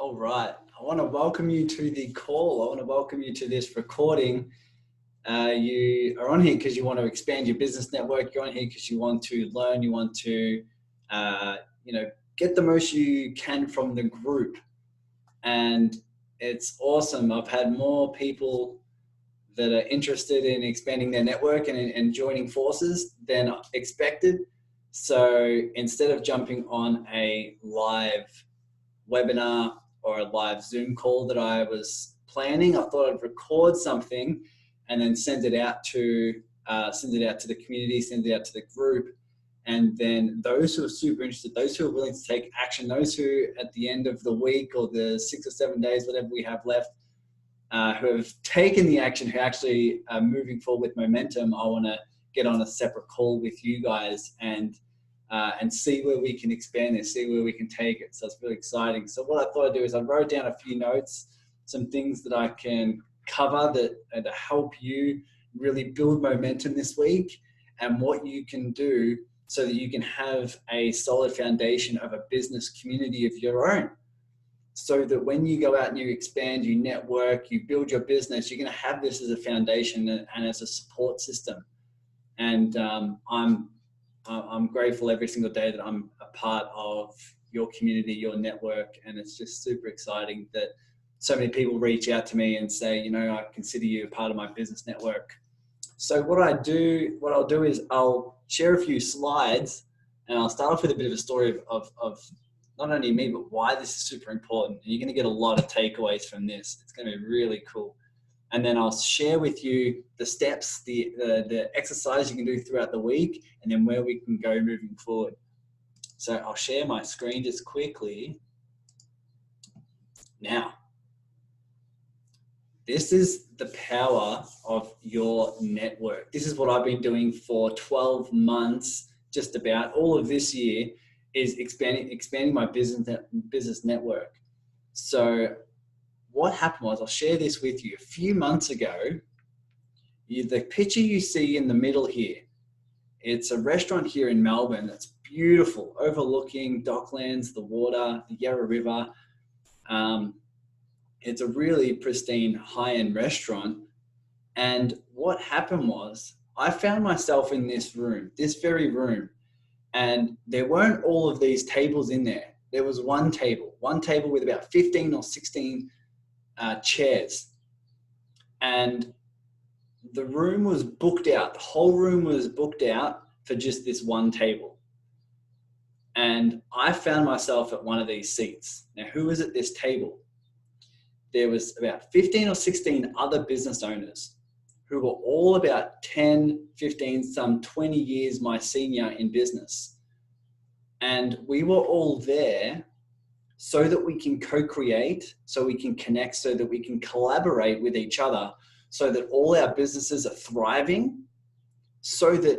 All right. I want to welcome you to the call. I want to welcome you to this recording. You are on here because you want to expand your business network. You're on here because you want to learn. You want to, uh, get the most you can from the group. And it's awesome. I've had more people that are interested in expanding their network and joining forces than expected. So instead of jumping on a live webinar or a live Zoom call that I was planning, I thought I'd record something and then send it out to the community, send it out to the group. And then those who are super interested, those who are willing to take action, those who at the end of the week or the 6 or 7 days, whatever we have left, who have taken the action, who actually are moving forward with momentum, I want to get on a separate call with you guys and see where we can expand this, see where we can take it. So it's really exciting. So what I thought I'd do is I wrote down a few notes, some things that I can cover that to help you really build momentum this week, and what you can do so that you can have a solid foundation of a business community of your own. So that when you go out and you expand, you network, you build your business, you're going to have this as a foundation and as a support system. And I'm grateful every single day that I'm a part of your community, your network, and it's just super exciting that so many people reach out to me and say, I consider you a part of my business network. So what I'll do is I'll share a few slides, and I'll start off with a bit of a story of not only me, but why this is super important. And you're going to get a lot of takeaways from this. It's going to be really cool. And then I'll share with you the steps, the exercise you can do throughout the week, and then where we can go moving forward. So I'll share my screen just quickly. Now, this is the power of your network. This is what I've been doing for 12 months, just about all of this year, is expanding my business network. So what happened was, I'll share this with you. A few months ago, the picture you see in the middle here, it's a restaurant here in Melbourne that's beautiful, overlooking Docklands, the water, the Yarra River. It's a really pristine, high-end restaurant. And what happened was, I found myself in this very room, and there weren't all of these tables in there. There was one table with about 15 or 16 chairs. And the room was booked out. The whole room was booked out for just this one table. And I found myself at one of these seats. Now, who was at this table? There was about 15 or 16 other business owners who were all about 10, 15, some 20 years my senior in business. And we were all there so that we can co-create, so we can connect, so that we can collaborate with each other, so that all our businesses are thriving, so that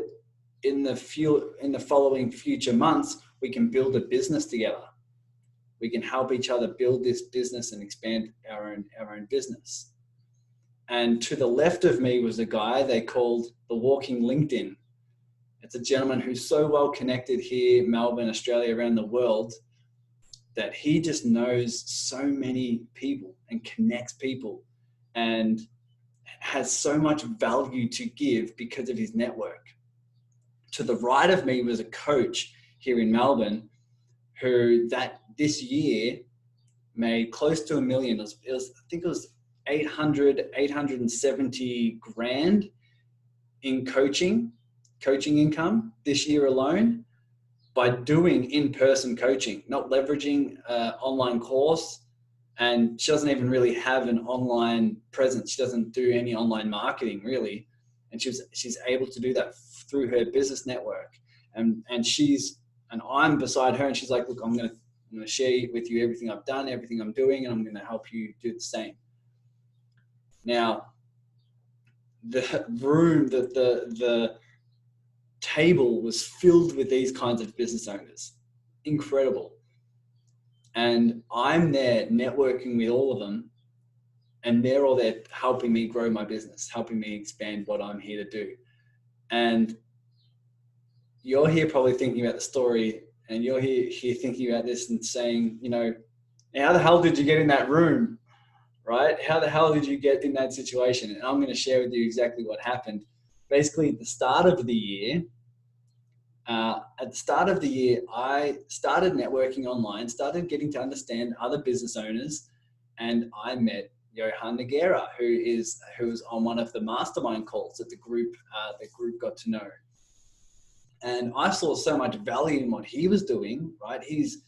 in the following future months, we can build a business together. We can help each other build this business and expand our own business. And to the left of me was a guy they called the Walking LinkedIn. It's a gentleman who's so well connected here, Melbourne, Australia, around the world, that he just knows so many people and connects people and has so much value to give because of his network. To the right of me was a coach here in Melbourne who this year made close to $1 million. I think it was 870 grand in coaching income this year alone, by doing in-person coaching, not leveraging an online course. And she doesn't even really have an online presence. She doesn't do any online marketing really. And she's able to do that through her business network. And I'm beside her, and she's like, look, I'm going to share with you everything I've done, everything I'm doing, and I'm going to help you do the same. Now, the room, the table was filled with these kinds of business owners. Incredible. And I'm there networking with all of them, and they're all there helping me grow my business, helping me expand what I'm here to do. And you're here probably thinking about the story, and you're here thinking about this and saying, Now, how the hell did you get in that room, right? How the hell did you get in that situation? And I'm going to share with you exactly what happened. Basically, at the start of the year, I started networking online, started getting to understand other business owners, and I met Johan Nogueira, who was on one of the mastermind calls that the group got to know. And I saw so much value in what he was doing, right? He's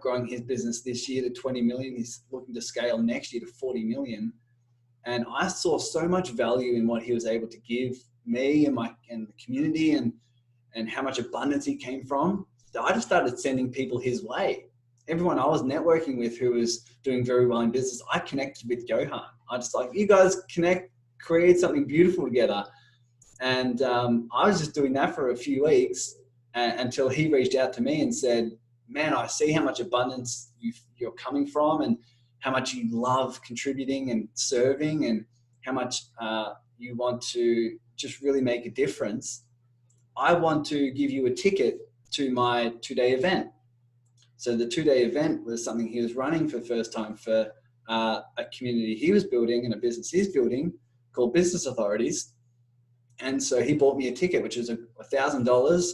growing his business this year to 20 million. He's looking to scale next year to 40 million. And I saw so much value in what he was able to give me and the community, and how much abundance he came from, that I just started sending people his way. Everyone I was networking with who was doing very well in business, I connected with Johan. I just like, you guys connect, create something beautiful together. And I was just doing that for a few weeks until he reached out to me and said, man, I see how much abundance you're coming from, and how much you love contributing and serving, and how much you want to just really make a difference. I want to give you a ticket to my 2-day event. So the 2-day event was something he was running for the first time for a community he was building and a business he's building called Business Authorities. And so he bought me a ticket, which was $1,000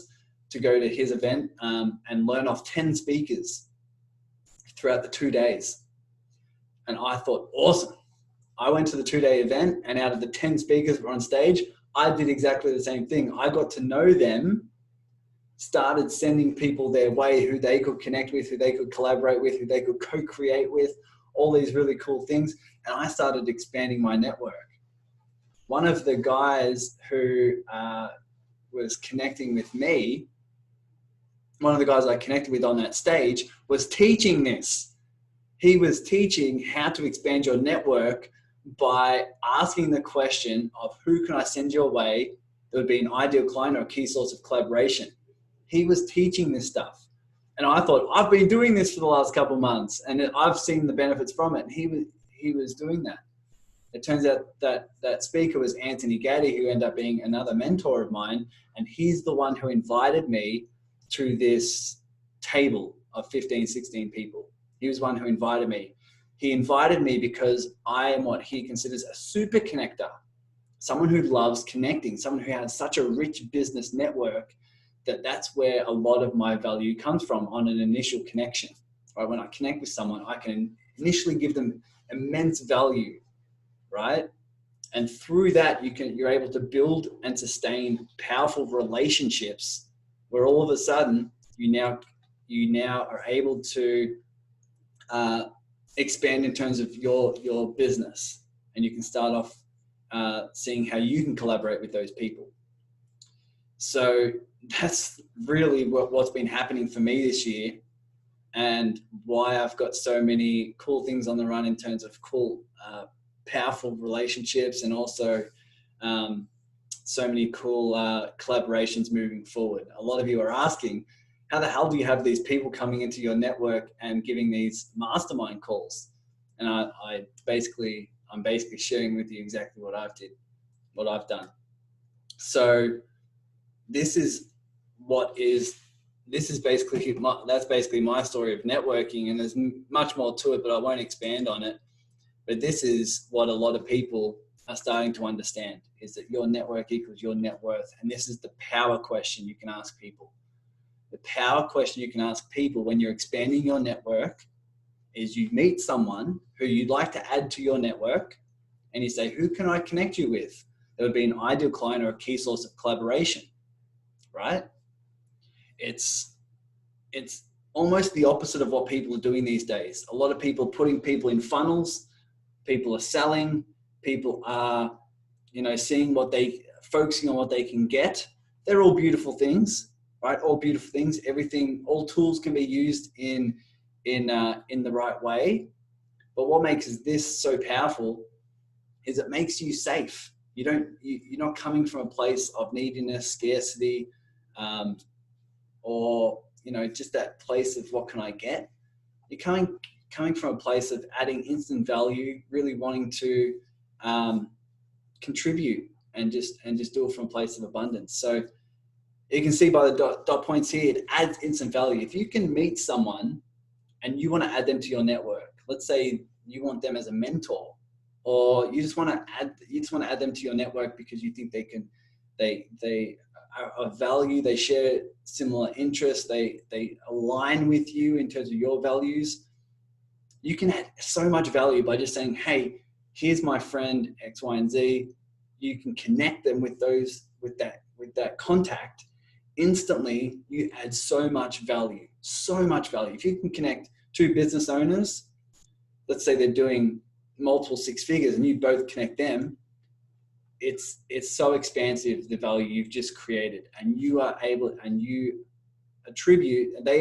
to go to his event and learn off 10 speakers throughout the 2 days. And I thought, awesome. I went to the 2-day event, and out of the 10 speakers that were on stage, I did exactly the same thing. I got to know them, started sending people their way who they could connect with, who they could collaborate with, who they could co-create with, all these really cool things. And I started expanding my network. One of the guys who was connecting with me, one of the guys I connected with on that stage, was teaching this. He was teaching how to expand your network by asking the question of who can I send your way that would be an ideal client or a key source of collaboration. He was teaching this stuff. And I thought, I've been doing this for the last couple of months and I've seen the benefits from it. And he was doing that. It turns out that that speaker was Anthony Gaddy, who ended up being another mentor of mine. And he's the one who invited me to this table of 15, 16 people. He was one who invited me. He invited me because I am what he considers a super connector, someone who loves connecting, someone who has such a rich business network that's where a lot of my value comes from on an initial connection. Right? When I connect with someone, I can initially give them immense value, right? And through that, you're able to build and sustain powerful relationships where all of a sudden you now are able to expand in terms of your business, and you can start off seeing how you can collaborate with those people. So that's really what's been happening for me this year, and why I've got so many cool things on the run in terms of cool, powerful relationships, and also so many cool collaborations moving forward. A lot of you are asking, how the hell do you have these people coming into your network and giving these mastermind calls? And I'm basically sharing with you exactly what I've done. So this is basically that's basically my story of networking, and there's much more to it, but I won't expand on it. But this is what a lot of people are starting to understand, is that your network equals your net worth. And this is the power question you can ask people. The power question you can ask people when you're expanding your network is, you meet someone who you'd like to add to your network, and you say, who can I connect you with? That would be an ideal client or a key source of collaboration, right? It's almost the opposite of what people are doing these days. A lot of people putting people in funnels, people are selling, people are, focusing on what they can get. They're all beautiful things. Right? All beautiful things, everything, all tools can be used in the right way. But what makes this so powerful is it makes you safe. You're not coming from a place of neediness, scarcity, or just that place of what can I get. You're coming from a place of adding instant value, really wanting to contribute and just do it from a place of abundance. So you can see by the dot points here, it adds instant value. If you can meet someone and you want to add them to your network. Let's say you want them as a mentor, or you just want to add them to your network because you think they are of value, they share similar interests, they align with you in terms of your values. You can add so much value by just saying, hey, here's my friend X, Y, and Z. You can connect them with that contact. Instantly, you add so much value, so much value. If you can connect two business owners, let's say they're doing multiple six figures and you both connect them, it's so expansive, the value you've just created, and you are able, and they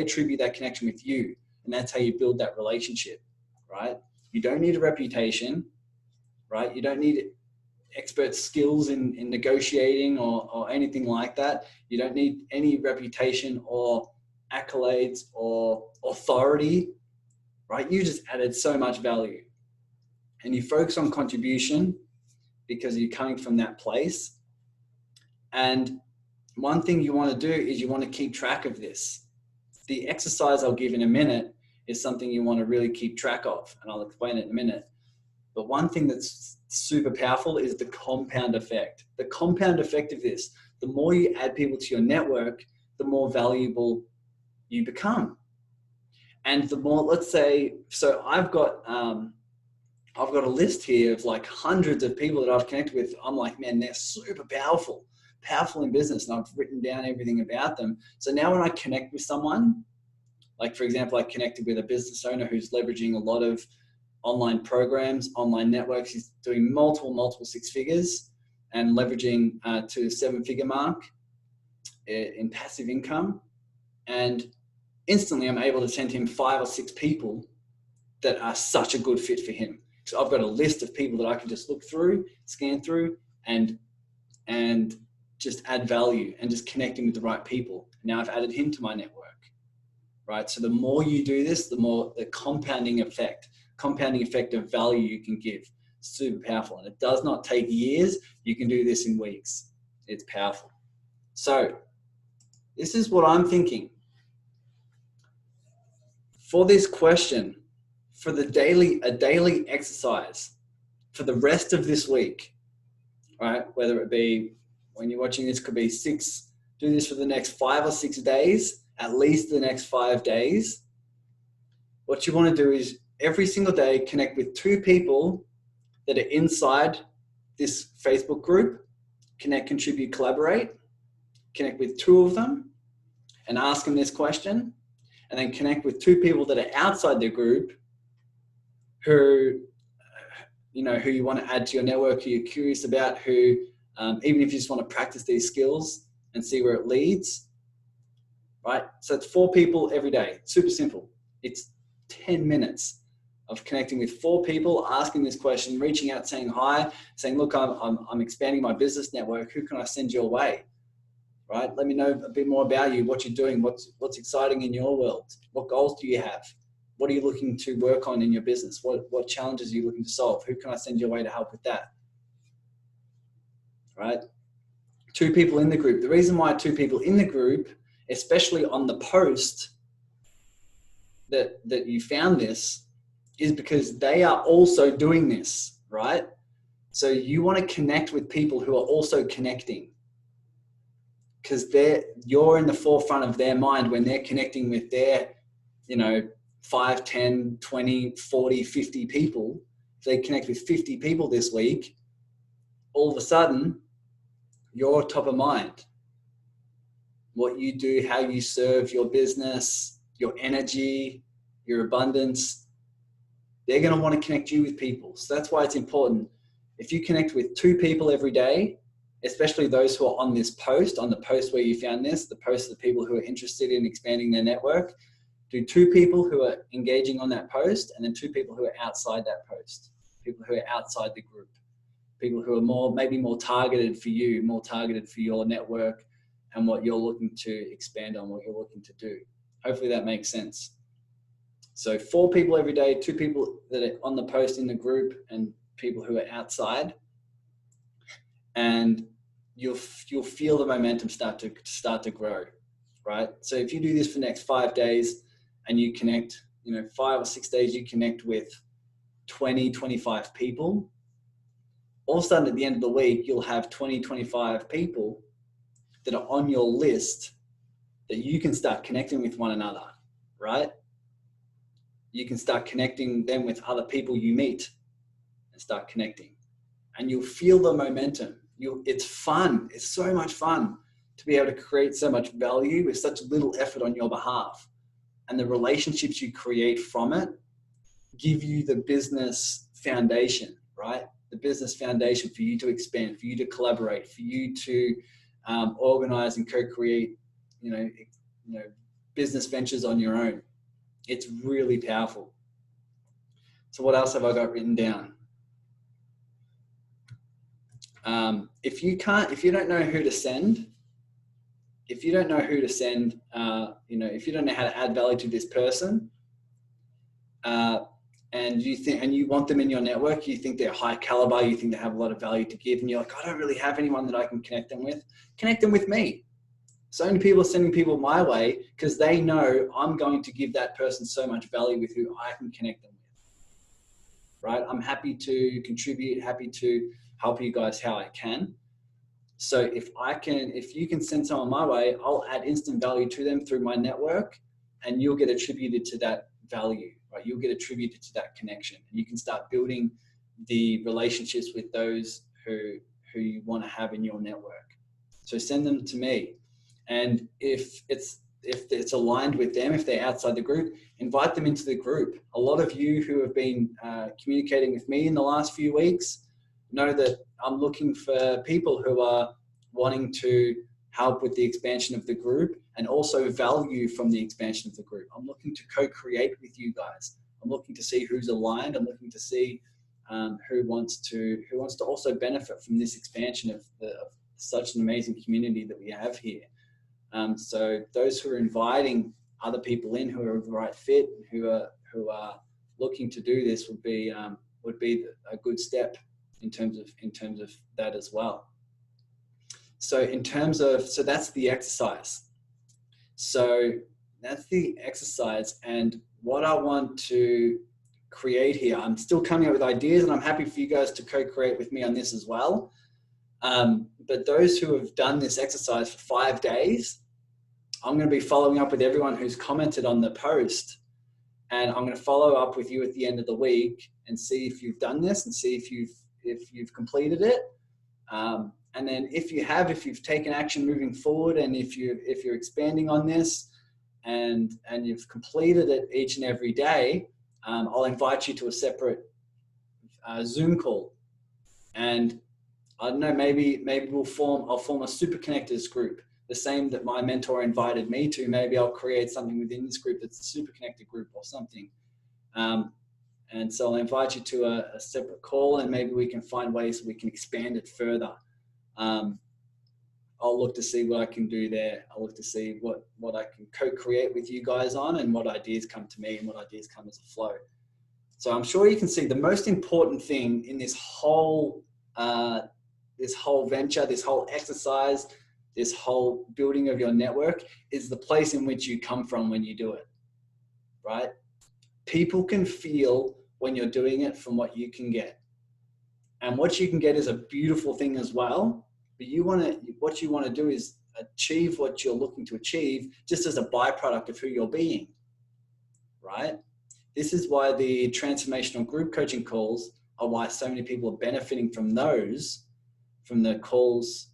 attribute that connection with you, and that's how you build that relationship, right? You don't need a reputation, right? You don't need expert skills in negotiating or anything like that. You don't need any reputation or accolades or authority, right? You just added so much value, and you focus on contribution because you're coming from that place. And one thing you want to do is you want to keep track of this. The exercise I'll give in a minute is something you want to really keep track of, and I'll explain it in a minute. But one thing that's super powerful is the compound effect. The compound effect of this, the more you add people to your network, the more valuable you become. And the more, let's say, so I've got a list here of like hundreds of people that I've connected with. I'm like, man, they're super powerful in business, and I've written down everything about them. So now when I connect with someone, like for example, I connected with a business owner who's leveraging a lot of online programs, online networks. He's doing multiple six figures and leveraging to 7-figure mark in passive income. And instantly I'm able to send him 5 or 6 people that are such a good fit for him. So I've got a list of people that I can just look through, scan through, and just add value and just connecting with the right people. Now I've added him to my network, right? So the more you do this, the more the compounding effect of value you can give. Super powerful. And it does not take years. You can do this in weeks. It's powerful. So this is what I'm thinking. For this question, for a daily exercise for the rest of this week, right? Whether it be when you're watching this, could be 6, do this for the next 5 or 6 days, at least the next 5 days. What you want to do is every single day connect with 2 people that are inside this Facebook group. Connect, contribute, collaborate. Connect with 2 of them and ask them this question, and then connect with 2 people that are outside the group who you want to add to your network, who you're curious about, who even if you just want to practice these skills and see where it leads, right? So it's 4 people every day. Super simple. It's 10 minutes of connecting with 4 people, asking this question, reaching out, saying hi, saying, look, I'm expanding my business network. Who can I send your way? Right? Let me know a bit more about you, what you're doing, what's exciting in your world. What goals do you have? What are you looking to work on in your business? What challenges are you looking to solve? Who can I send your way to help with that? Right? 2 people in the group. The reason why 2 people in the group, especially on the post that you found this, is because they are also doing this, right? So you want to connect with people who are also connecting, because you're in the forefront of their mind when they're connecting with their, 5, 10, 20, 40, 50 people. If they connect with 50 people this week, all of a sudden, you're top of mind. What you do, how you serve your business, your energy, your abundance, they're going to want to connect you with people. So that's why it's important. If you connect with 2 people every day, especially those who are on this post, on the post where you found this, the post of the people who are interested in expanding their network, do 2 people who are engaging on that post, and then 2 people who are outside that post, people who are outside the group, people who are maybe more targeted for you, more targeted for your network and what you're looking to expand on, what you're looking to do. Hopefully that makes sense. So 4 people every day, 2 people that are on the post in the group, and people who are outside, and you'll feel the momentum start to grow, right? So if you do this for the next 5 days and you connect 5 or 6 days, you connect with 20, 25 people. All of a sudden, at the end of the week, you'll have 20, 25 people that are on your list that you can start connecting with one another, right? You can start connecting them with other people you meet and start connecting. And you'll feel the momentum. It's fun. It's so much fun to be able to create so much value with such little effort on your behalf. And the relationships you create from it give you the business foundation, right? The business foundation for you to expand, for you to collaborate, for you to organize and co-create, business ventures on your own. It's really powerful. So what else have I got written down? If you don't know who to send, if you don't know who to send, if you don't know how to add value to this person, and you want them in your network, you think they're high caliber, you think they have a lot of value to give, and you're like, I don't really have anyone that I can connect them with me. So many people are sending people my way because they know I'm going to give that person so much value with who I can connect them with, right? I'm happy to contribute, happy to help you guys how I can. So if you can send someone my way, I'll add instant value to them through my network, and you'll get attributed to that value, right? You'll get attributed to that connection, and you can start building the relationships with those who you want to have in your network. So send them to me. And if it's aligned with them, if they're outside the group, invite them into the group. A lot of you who have been communicating with me in the last few weeks know that I'm looking for people who are wanting to help with the expansion of the group and also value from the expansion of the group. I'm looking to co-create with you guys. I'm looking to see who's aligned. I'm looking to see who wants to also benefit from this expansion of such an amazing community that we have here. So those who are inviting other people in who are the right fit, who are looking to do this would be a good step in terms of that as well. So that's the exercise. So that's the exercise, and what I want to create here, I'm still coming up with ideas, and I'm happy for you guys to co-create with me on this as well. But those who have done this exercise for 5 days, I'm going to be following up with everyone who's commented on the post, and I'm going to follow up with you at the end of the week and see if you've done this and see if you've completed it. And then if you've taken action moving forward, and if you're expanding on this and you've completed it each and every day, I'll invite you to a separate Zoom call. And I don't know, maybe I'll form a super connectors group, the same that my mentor invited me to. Maybe I'll create something within this group that's a super connected group or something. And so I'll invite you to a separate call, and maybe we can find ways we can expand it further. I'll look to see what I can do there. I'll look to see what I can co-create with you guys on, and what ideas come to me and what ideas come as a flow. So I'm sure you can see the most important thing in this whole venture, this whole exercise, this whole building of your network is the place in which you come from when you do it, right? People can feel when you're doing it from what you can get. And what you can get is a beautiful thing as well. But what you want to do is achieve what you're looking to achieve just as a byproduct of who you're being, right? This is why the transformational group coaching calls are why so many people are benefiting from the calls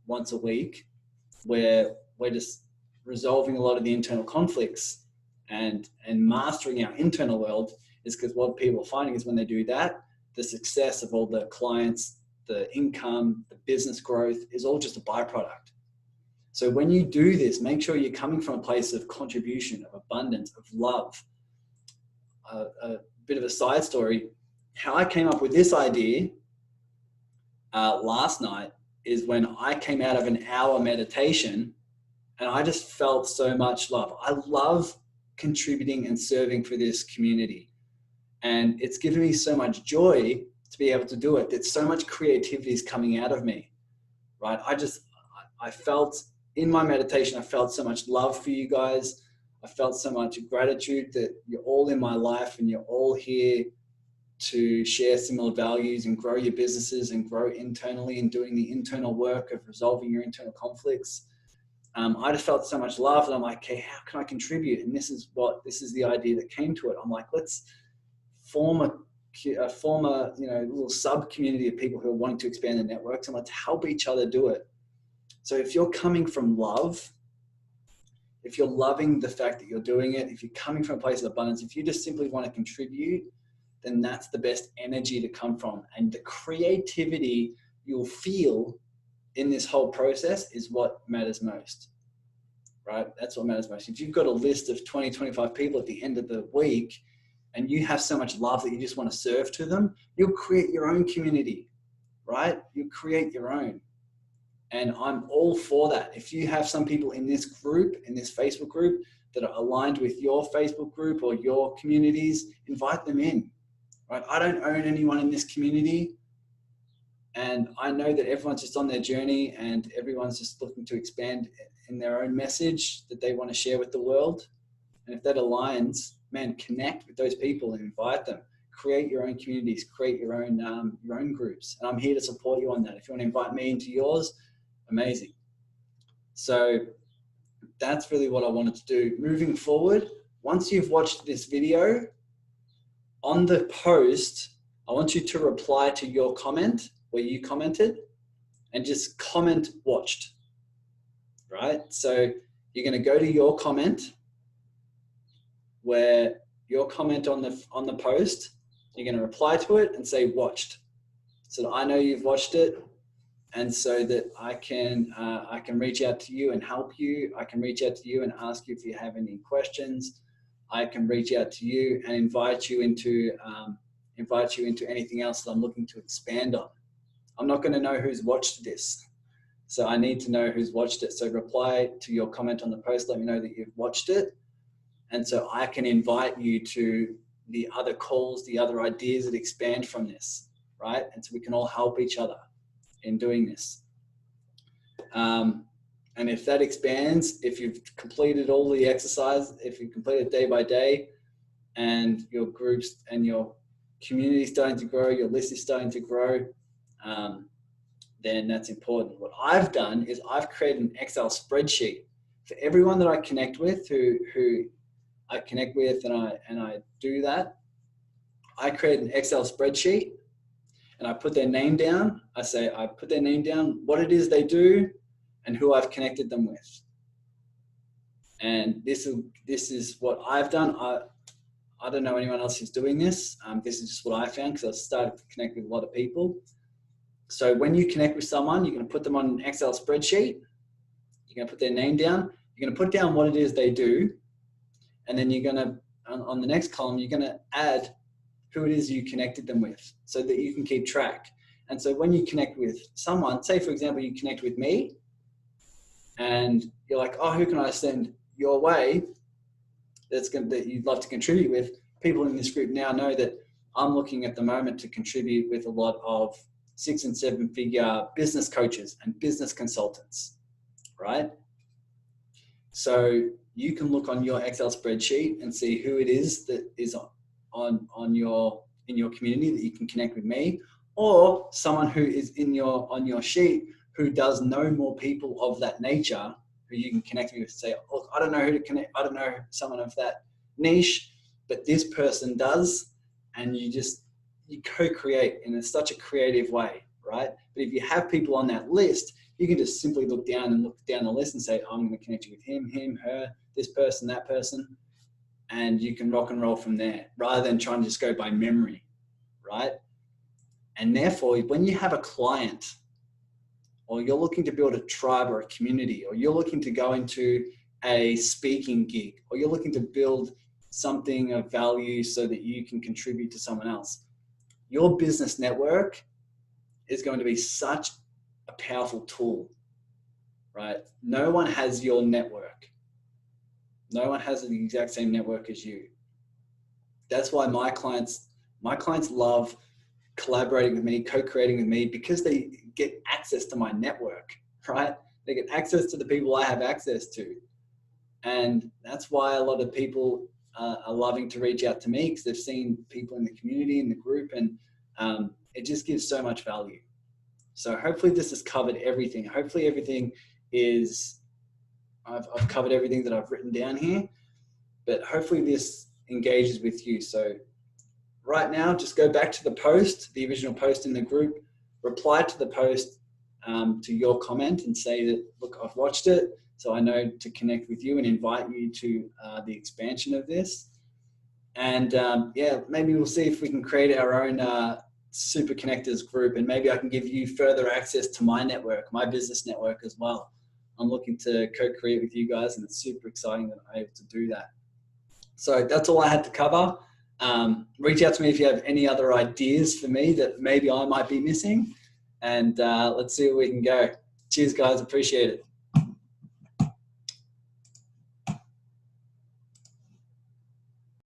once a week, where we're just resolving a lot of the internal conflicts and mastering our internal world, is because what people are finding is when they do that, the success of all the clients, the income, the business growth is all just a byproduct. So when you do this, make sure you're coming from a place of contribution, of abundance, of love. A bit of a side story, how I came up with this idea last night is when I came out of an hour meditation, and I just felt so much love. I love contributing and serving for this community. And it's given me so much joy to be able to do it. That so much creativity is coming out of me, right? I felt in my meditation, I felt so much love for you guys. I felt so much gratitude that you're all in my life and you're all here to share similar values and grow your businesses and grow internally and doing the internal work of resolving your internal conflicts. I just felt so much love, and I'm like, okay, how can I contribute? And this is the idea that came to it. I'm like, let's form a little sub community of people who are wanting to expand their networks, and let's help each other do it. So if you're coming from love, if you're loving the fact that you're doing it, if you're coming from a place of abundance, if you just simply want to contribute, then that's the best energy to come from. And the creativity you'll feel in this whole process is what matters most, right? That's what matters most. If you've got a list of 20, 25 people at the end of the week and you have so much love that you just want to serve to them, you'll create your own community, right? You create your own. And I'm all for that. If you have some people in this group, in this Facebook group, that are aligned with your Facebook group or your communities, invite them in, right? I don't own anyone in this community. And I know that everyone's just on their journey and everyone's just looking to expand in their own message that they want to share with the world. And if that aligns, man, connect with those people and invite them. Create your own communities, create your own groups. And I'm here to support you on that. If you want to invite me into yours, amazing. So that's really what I wanted to do. Moving forward, once you've watched this video, on the post, I want you to reply to your comment where you commented and just comment watched, right? So you're going to go to your comment, where your comment on the post, you're going to reply to it and say watched, so that I know you've watched it, and so that I can reach out to you and help you. I can reach out to you and ask you if you have any questions. I can reach out to you and invite you into anything else that I'm looking to expand on. I'm not going to know who's watched this, so I need to know who's watched it. So reply to your comment on the post, let me know that you've watched it, and so I can invite you to the other calls, the other ideas that expand from this, right? And so we can all help each other in doing this. And if that expands, if you've completed all the exercise, if you've completed day by day, and your groups and your community is starting to grow, your list is starting to grow, then that's important. What I've done is I've created an Excel spreadsheet for everyone that I connect with, who I connect with, and I do that. I create an Excel spreadsheet and I put their name down. I put their name down, what it is they do, and who I've connected them with. And this is what I've done. I don't know anyone else who's doing this. This is just what I found, because I've started to connect with a lot of people. So when you connect with someone, you're going to put them on an Excel spreadsheet. You're going to put their name down. You're going to put down what it is they do. And then you're going to, on the next column, you're going to add who it is you connected them with, so that you can keep track. And so when you connect with someone, say for example, you connect with me and you're like, oh, who can I send your way that you'd love to contribute with? People in this group now know that I'm looking at the moment to contribute with a lot of 6- and 7-figure business coaches and business consultants, right? So you can look on your Excel spreadsheet and see who it is that is in your community that you can connect with me, or someone who is on your sheet who does know more people of that nature who you can connect with. Say, look, I don't know who to connect. I don't know someone of that niche, but this person does, and you co-create in such a creative way, right? But if you have people on that list, you can just simply look down the list and say, oh, I'm going to connect you with him, her, this person, that person, and you can rock and roll from there, rather than trying to just go by memory, right? And therefore, when you have a client, or you're looking to build a tribe or a community, or you're looking to go into a speaking gig, or you're looking to build something of value so that you can contribute to someone else, your business network is going to be such a powerful tool, right? No one has your network. No one has the exact same network as you. That's why my clients love collaborating with me, co-creating with me, because they get access to my network, right? They get access to the people I have access to. And that's why a lot of people are loving to reach out to me, because they've seen people in the community, in the group, and it just gives so much value. So hopefully this has covered everything. Hopefully everything is, I've covered everything that I've written down here, but hopefully this engages with you. So right now, just go back to the post, the original post in the group, reply to the post to your comment and say that, look, I've watched it, so I know to connect with you and invite you to the expansion of this. And yeah, maybe we'll see if we can create our own Super Connectors group, and maybe I can give you further access to my network, my business network as well. I'm looking to co-create with you guys, and it's super exciting that I'm able to do that. So that's all I had to cover. Reach out to me if you have any other ideas for me that maybe I might be missing, and let's see where we can go. Cheers, guys. Appreciate it.